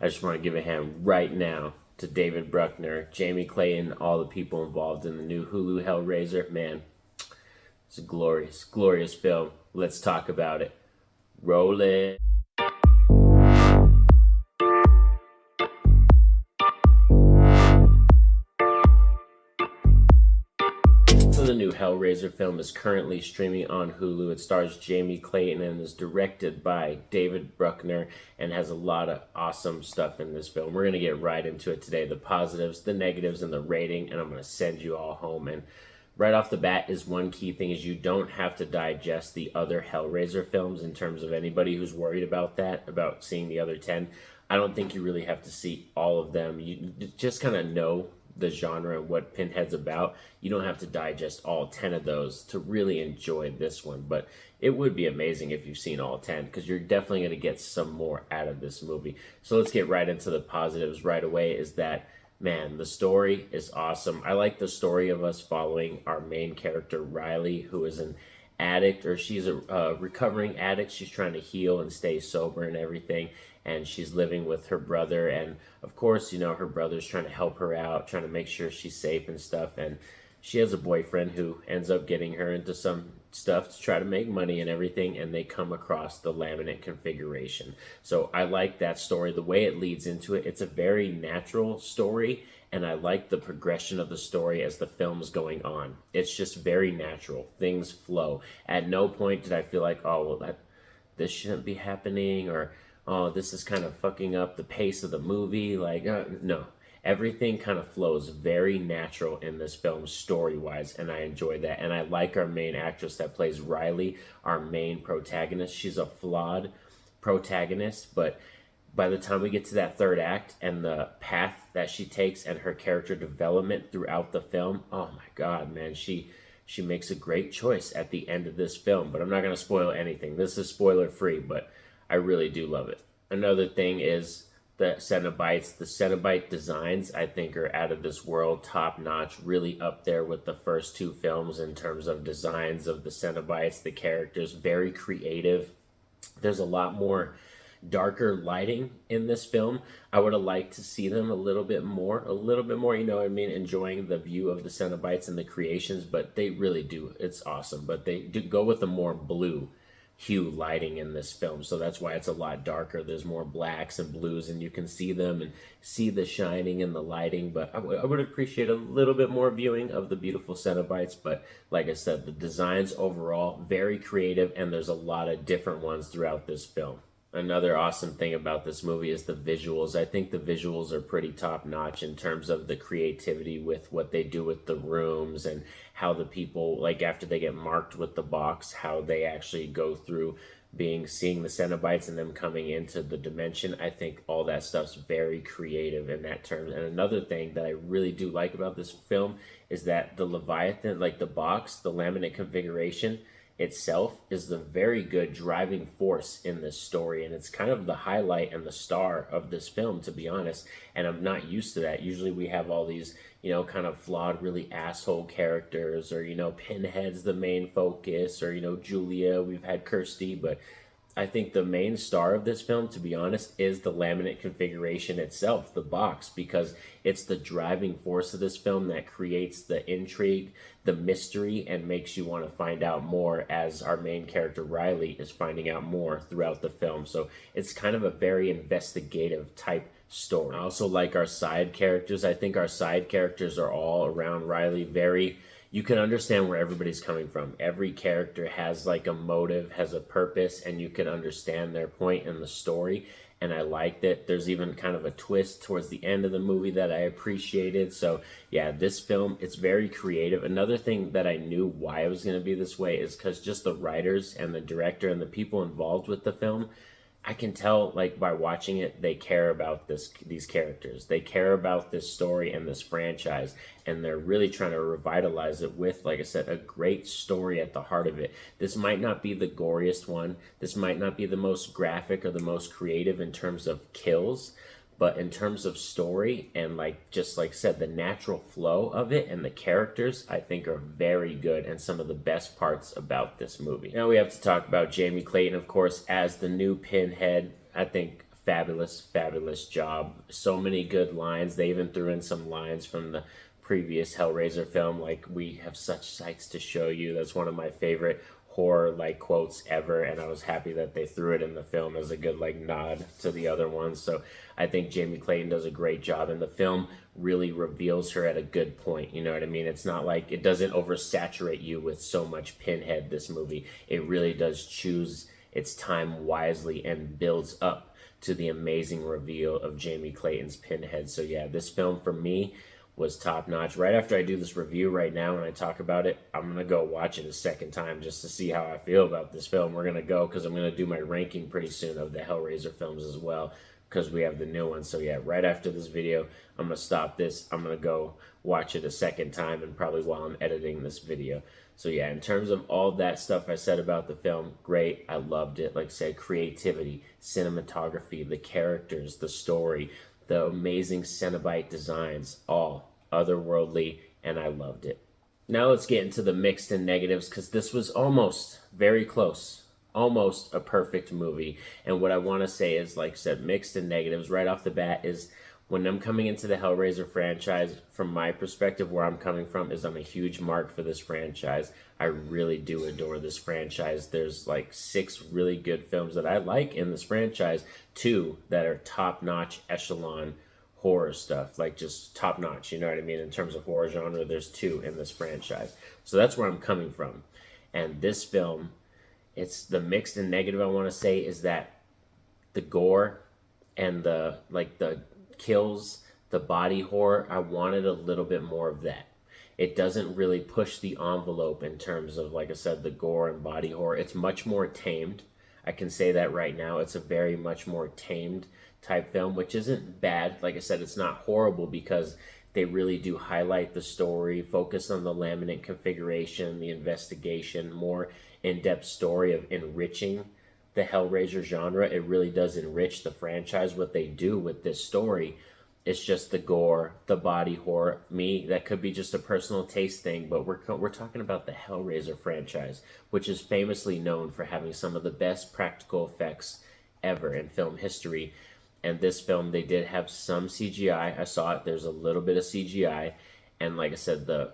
I just want to give a hand right now to David Bruckner, Jamie Clayton, all the people involved in the new Hulu Hellraiser. Man, it's a glorious, glorious film. Let's talk about it. Roll it. So the new Hellraiser film is currently streaming on Hulu. It stars Jamie Clayton and is directed by David Bruckner and has a lot of awesome stuff in this film. We're going to get right into it today. The positives, the negatives, and the rating, and I'm going to send you all home. And right off the bat is one key thing is you don't have to digest the other Hellraiser films in terms of anybody who's worried about that, about seeing the other 10. I don't think you really have to see all of them. You just kind of know the genre and what Pinhead's about. You don't have to digest all 10 of those to really enjoy this one, but it would be amazing if you've seen all 10 because you're definitely going to get some more out of this movie. So let's get right into the positives right away. Is that, man, the story is awesome. I like the story of us following our main character, Riley, who is an addict, or she's a recovering addict. She's trying to heal and stay sober and everything, and she's living with her brother, and of course, you know, her brother's trying to help her out, trying to make sure she's safe and stuff, and she has a boyfriend who ends up getting her into some stuff to try to make money and everything, and they come across the laminate configuration. So I like that story, the way it leads into it. It's a very natural story, and I like the progression of the story as the film's going on. It's just very natural. Things flow. At no point did I feel like, oh, well, this shouldn't be happening, or oh, this is kind of fucking up the pace of the movie. Like, no. Everything kind of flows very natural in this film story-wise, and I enjoy that. And I like our main actress that plays Riley, our main protagonist. She's a flawed protagonist, but by the time we get to that third act and the path that she takes and her character development throughout the film, oh my God, man, she makes a great choice at the end of this film. But I'm not going to spoil anything. This is spoiler-free, but I really do love it. Another thing is the Cenobites. The Cenobite designs, I think, are out of this world, top-notch, really up there with the first two films in terms of designs of the Cenobites, the characters, very creative. There's a lot more darker lighting in this film. I would have liked to see them a little bit more, you know what I mean, enjoying the view of the Cenobites and the creations, but they really do. It's awesome, but they do go with a more blue hue lighting in this film, so that's why it's a lot darker. There's more blacks and blues, and you can see them and see the shining and the lighting, but I would appreciate a little bit more viewing of the beautiful Cenobites. But like I said, the designs overall, very creative, and there's a lot of different ones throughout this film. Another awesome thing about this movie is the visuals. I think the visuals are pretty top-notch in terms of the creativity with what they do with the rooms and how the people, like after they get marked with the box, how they actually go through seeing the Cenobites and them coming into the dimension. I think all that stuff's very creative in that term. And another thing that I really do like about this film is that the Leviathan, like the box, the laminate configuration itself, is the very good driving force in this story, and it's kind of the highlight and the star of this film, to be honest. And I'm not used to that. Usually we have all these, you know, kind of flawed, really asshole characters, or, you know, Pinhead's the main focus, or, you know, Julia, we've had Kirsty, but I think the main star of this film, to be honest, is the laminate configuration itself, the box, because it's the driving force of this film that creates the intrigue, the mystery, and makes you want to find out more as our main character, Riley, is finding out more throughout the film. So it's kind of a very investigative type story. I also like our side characters. I think our side characters are all around Riley very... You can understand where everybody's coming from. Every character has like a motive, has a purpose, and you can understand their point in the story. And I liked it. There's even kind of a twist towards the end of the movie that I appreciated. So yeah, this film, it's very creative. Another thing that I knew why it was going to be this way is because just the writers and the director and the people involved with the film, I can tell, like, by watching it, they care about these characters. They care about this story and this franchise, and they're really trying to revitalize it with, like I said, a great story at the heart of it. This might not be the goriest one. This might not be the most graphic or the most creative in terms of kills, but in terms of story and, like, just like I said, the natural flow of it and the characters, I think are very good and some of the best parts about this movie. Now we have to talk about Jamie Clayton, of course, as the new Pinhead. I think fabulous, fabulous job. So many good lines. They even threw in some lines from the previous Hellraiser film, like, "We have such sights to show you." That's one of my favorite horror like quotes ever, and I was happy that they threw it in the film as a good like nod to the other ones. So I think Jamie Clayton does a great job, and the film really reveals her at a good point. You know what I mean? It's not like, it doesn't oversaturate you with so much Pinhead, this movie. It really does choose its time wisely and builds up to the amazing reveal of Jamie Clayton's Pinhead. So yeah, this film for me was top notch. Right after I do this review right now, when I talk about it, I'm going to go watch it a second time just to see how I feel about this film. We're going to go, because I'm going to do my ranking pretty soon of the Hellraiser films as well, because we have the new one. So yeah, right after this video, I'm going to stop this. I'm going to go watch it a second time, and probably while I'm editing this video. So yeah, in terms of all that stuff I said about the film, great. I loved it. Like I said, creativity, cinematography, the characters, the story, the amazing Cenobite designs, all otherworldly, and I loved it. Now let's get into the mixed and negatives, because this was almost very close, almost a perfect movie. And what I want to say is, like I said, mixed and negatives right off the bat is, when I'm coming into the Hellraiser franchise, from my perspective, where I'm coming from is, I'm a huge mark for this franchise. I really do adore this franchise. There's like 6 really good films that I like in this franchise, 2 that are top-notch echelon horror stuff, like just top-notch, you know what I mean? In terms of horror genre, there's 2 in this franchise. So that's where I'm coming from. And this film, it's the mixed and negative I want to say is that the gore and the kills, the body horror, I wanted a little bit more of that. It doesn't really push the envelope in terms of, like I said, the gore and body horror. It's much more tamed. I can say that right now. It's a very much more tamed type film, which isn't bad. Like I said, it's not horrible, because they really do highlight the story, focus on the laminate configuration, the investigation, more in-depth story of enriching the Hellraiser genre. It really does enrich the franchise, what they do with this story. It's just the gore, the body horror. That could be just a personal taste thing, but we're talking about the Hellraiser franchise, which is famously known for having some of the best practical effects ever in film history. And this film, they did have some CGI. I saw it. There's a little bit of CGI. And like I said, the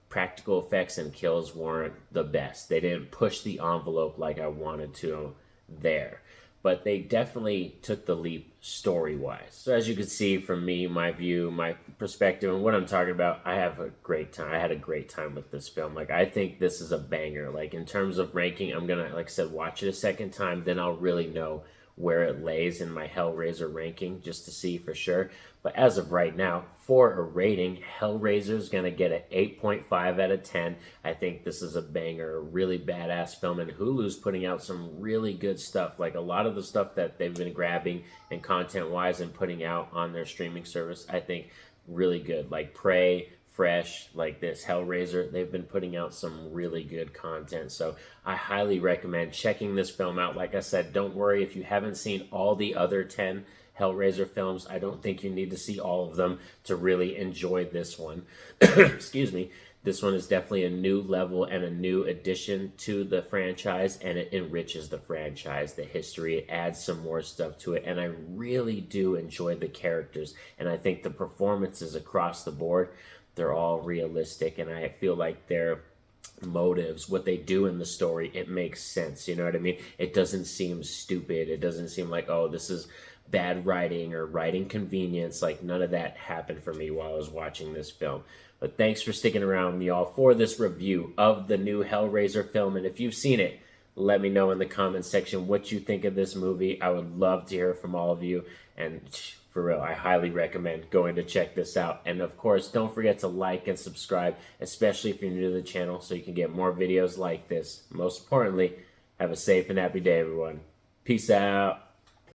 practical effects and kills weren't the best. They didn't push the envelope like I wanted to there. But they definitely took the leap story-wise. So as you can see from me, my view, my perspective, and what I'm talking about, I have a great time. I had a great time with this film. Like, I think this is a banger. Like, in terms of ranking, I'm going to, like I said, watch it a second time. Then I'll really know where it lays in my Hellraiser ranking, just to see for sure. But as of right now, for a rating, Hellraiser's going to get an 8.5 out of 10. I think this is a banger, a really badass film, and Hulu's putting out some really good stuff. Like, a lot of the stuff that they've been grabbing and content-wise and putting out on their streaming service, I think really good. Like Prey, Fresh, like this Hellraiser, they've been putting out some really good content. So I highly recommend checking this film out. Like I said, don't worry if you haven't seen all the other 10 Hellraiser films. I don't think you need to see all of them to really enjoy this one. Excuse me. This one is definitely a new level and a new addition to the franchise, and it enriches the franchise, the history. It adds some more stuff to it, and I really do enjoy the characters, and I think the performances across the board, they're all realistic, and I feel like their motives, what they do in the story, it makes sense. You know what I mean? It doesn't seem stupid. It doesn't seem like, oh, this is bad writing or writing convenience. Like, none of that happened for me while I was watching this film. But thanks for sticking around, y'all, for this review of the new Hellraiser film. And if you've seen it, let me know in the comments section what you think of this movie. I would love to hear from all of you. And for real, I highly recommend going to check this out. And of course, don't forget to like and subscribe, especially if you're new to the channel, so you can get more videos like this. Most importantly, have a safe and happy day, everyone. Peace out.